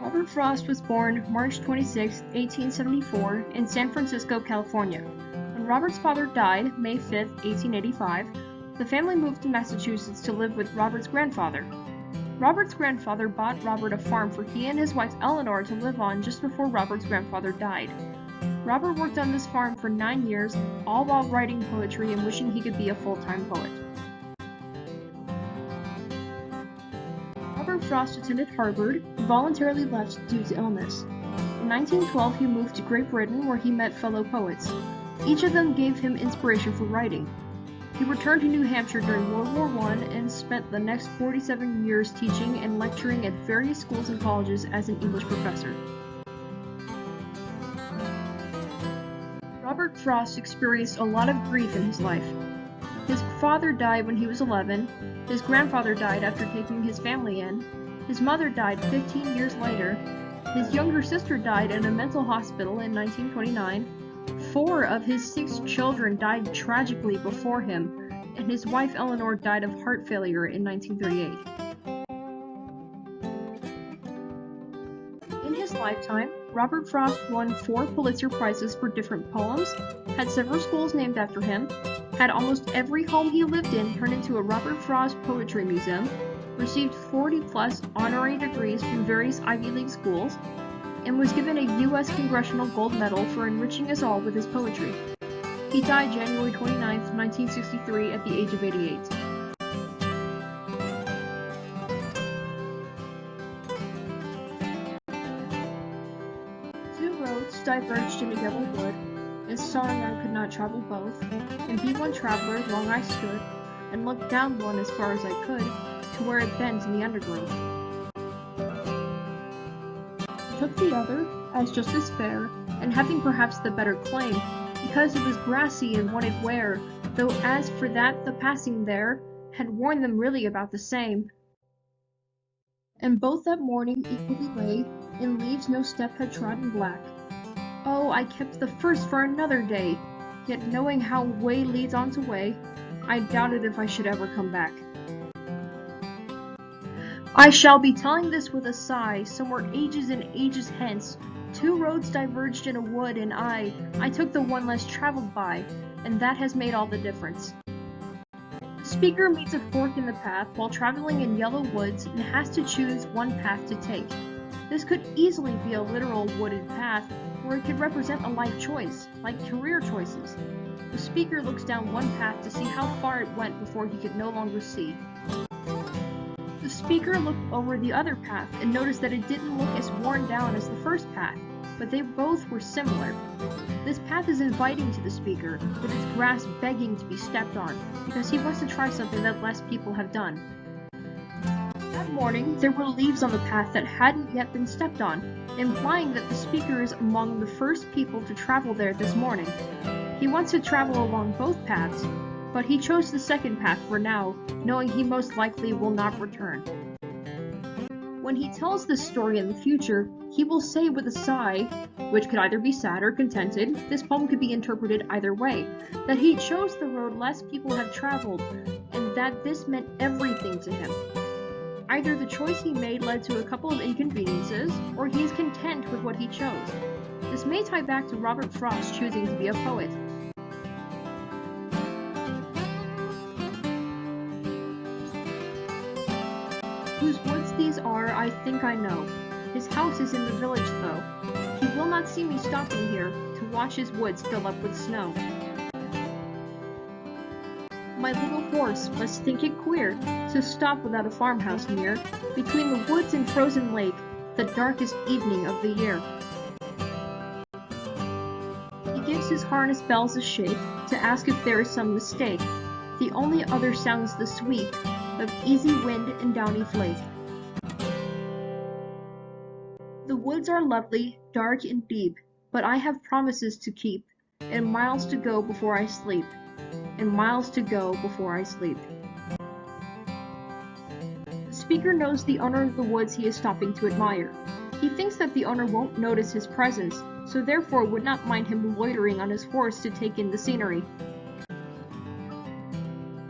Robert Frost was born March 26, 1874, in San Francisco, California. When Robert's father died May 5, 1885, the family moved to Massachusetts to live with Robert's grandfather. Robert's grandfather bought Robert a farm for he and his wife Eleanor to live on just before Robert's grandfather died. Robert worked on this farm for 9 years, all while writing poetry and wishing he could be a full-time poet. Robert Frost attended Harvard, and voluntarily left due to illness. In 1912, he moved to Great Britain where he met fellow poets. Each of them gave him inspiration for writing. He returned to New Hampshire during World War I and spent the next 47 years teaching and lecturing at various schools and colleges as an English professor. Robert Frost experienced a lot of grief in his life. His father died when he was 11, his grandfather died after taking his family in, his mother died 15 years later, his younger sister died in a mental hospital in 1929, 4 of his 6 children died tragically before him, and his wife Eleanor died of heart failure in 1938. In his lifetime, Robert Frost won 4 Pulitzer Prizes for different poems, had several schools named after him, had almost every home he lived in turned into a Robert Frost Poetry Museum, received 40-plus honorary degrees from various Ivy League schools, and was given a U.S. Congressional Gold Medal for enriching us all with his poetry. He died January 29, 1963 at the age of 88. Two roads diverged in a yellow wood, and sorry I could not travel both, and be one traveler long I stood, and looked down one as far as I could, to where it bends in the undergrowth. Took the other, as just as fair, and having perhaps the better claim, because it was grassy and wanted wear, though as for that the passing there had worn them really about the same. And both that morning equally lay, in leaves no step had trodden black. Oh, I kept the first for another day, yet knowing how way leads on to way, I doubted if I should ever come back. I shall be telling this with a sigh, somewhere ages and ages hence. 2 roads diverged in a wood, and I took the one less traveled by, and that has made all the difference. The speaker meets a fork in the path while traveling in yellow woods and has to choose one path to take. This could easily be a literal wooded path, or it could represent a life choice, like career choices. The speaker looks down one path to see how far it went before he could no longer see. The speaker looked over the other path and noticed that it didn't look as worn down as the first path, but they both were similar. This path is inviting to the speaker, with its grass begging to be stepped on, because he wants to try something that less people have done. That morning, there were leaves on the path that hadn't yet been stepped on, implying that the speaker is among the first people to travel there this morning. He wants to travel along both paths, but he chose the second path for now, knowing he most likely will not return. When he tells this story in the future, he will say with a sigh, which could either be sad or contented, this poem could be interpreted either way, that he chose the road less people have traveled, and that this meant everything to him. Either the choice he made led to a couple of inconveniences, or he is content with what he chose. This may tie back to Robert Frost choosing to be a poet. Whose woods these are, I think I know. His house is in the village, though. He will not see me stopping here to watch his woods fill up with snow. My little horse must think it queer to stop without a farmhouse near, between the woods and frozen lake, the darkest evening of the year. He gives his harness bells a shake to ask if there is some mistake. The only other sounds the sweep of easy wind and downy flake. The woods are lovely, dark and deep, but I have promises to keep, and miles to go before I sleep, and miles to go before I sleep. The speaker knows the owner of the woods he is stopping to admire. He thinks that the owner won't notice his presence, so therefore would not mind him loitering on his horse to take in the scenery.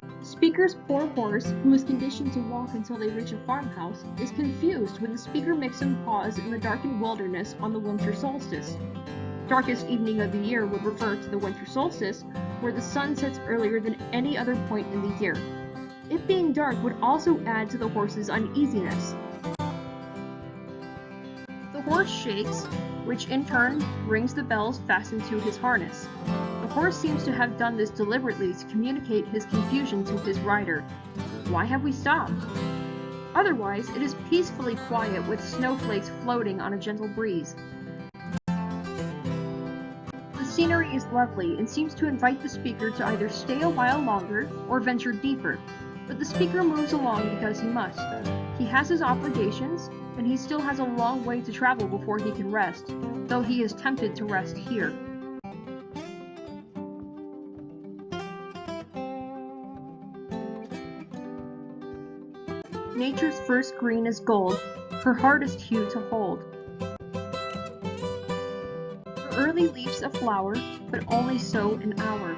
The speaker's poor horse, who is conditioned to walk until they reach a farmhouse, is confused when the speaker makes him pause in the darkened wilderness on the winter solstice. Darkest evening of the year would refer to the winter solstice, where the sun sets earlier than any other point in the year. It being dark would also add to the horse's uneasiness. The horse shakes, which in turn rings the bells fastened to his harness. The horse seems to have done this deliberately to communicate his confusion to his rider. Why have we stopped? Otherwise, it is peacefully quiet with snowflakes floating on a gentle breeze. The scenery is lovely and seems to invite the speaker to either stay a while longer or venture deeper, but the speaker moves along because he must. He has his obligations, and he still has a long way to travel before he can rest, though he is tempted to rest here. Nature's first green is gold, her hardest hue to hold. Her early leaves a flower, but only so an hour.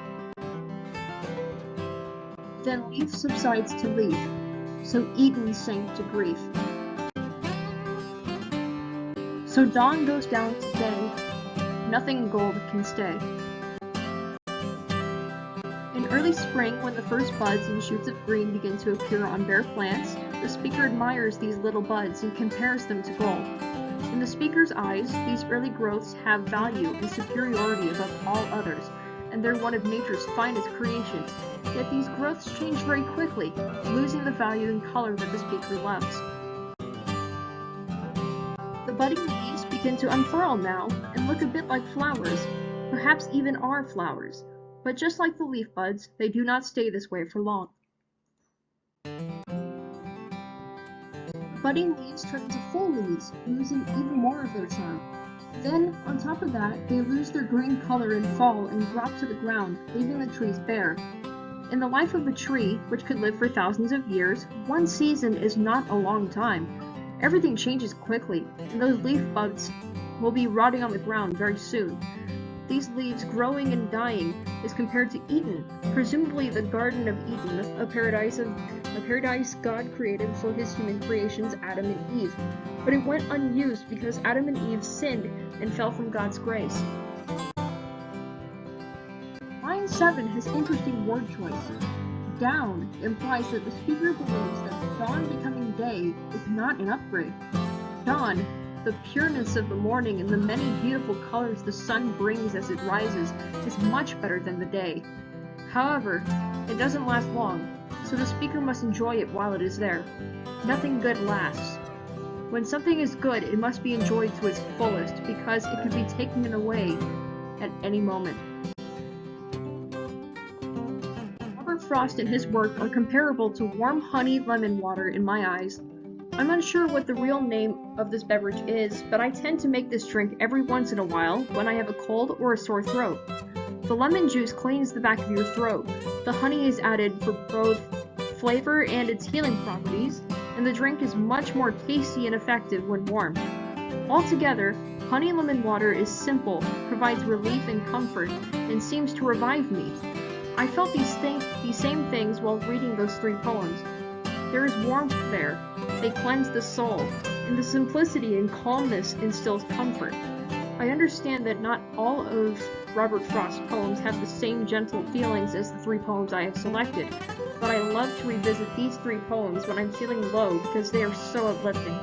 Then leaf subsides to leaf, so Eden sank to grief. So dawn goes down to day, nothing gold can stay. In early spring, when the first buds and shoots of green begin to appear on bare plants, the speaker admires these little buds and compares them to gold. In the speaker's eyes, these early growths have value and superiority above all others, and they're one of nature's finest creations. Yet these growths change very quickly, losing the value and color that the speaker loves. The budding leaves begin to unfurl now and look a bit like flowers, perhaps even are flowers, but just like the leaf buds, they do not stay this way for long. Budding leaves turn into full leaves, losing even more of their charm. Then, on top of that, they lose their green color in fall and drop to the ground, leaving the trees bare. In the life of a tree, which could live for thousands of years, one season is not a long time. Everything changes quickly, and those leaf buds will be rotting on the ground very soon. These leaves growing and dying is compared to Eden, presumably the Garden of Eden, a paradise God created for his human creations, Adam and Eve. But it went unused because Adam and Eve sinned and fell from God's grace. Line 7 has interesting word choice. Down implies that the speaker believes that dawn becoming day is not an upgrade. Dawn, the pureness of the morning and the many beautiful colors the sun brings as it rises, is much better than the day. However, it doesn't last long, so the speaker must enjoy it while it is there. Nothing good lasts. When something is good, it must be enjoyed to its fullest because it could be taken away at any moment. Robert Frost and his work are comparable to warm honey lemon water in my eyes. I'm unsure what the real name of this beverage is, but I tend to make this drink every once in a while when I have a cold or a sore throat. The lemon juice cleans the back of your throat, the honey is added for both flavor and its healing properties, and the drink is much more tasty and effective when warm. Altogether, honey lemon water is simple, provides relief and comfort, and seems to revive me. I felt these same things while reading those 3 poems. There is warmth there, they cleanse the soul, and the simplicity and calmness instills comfort. I understand that not all of Robert Frost's poems have the same gentle feelings as the 3 poems I have selected, but I love to revisit these 3 poems when I'm feeling low because they are so uplifting.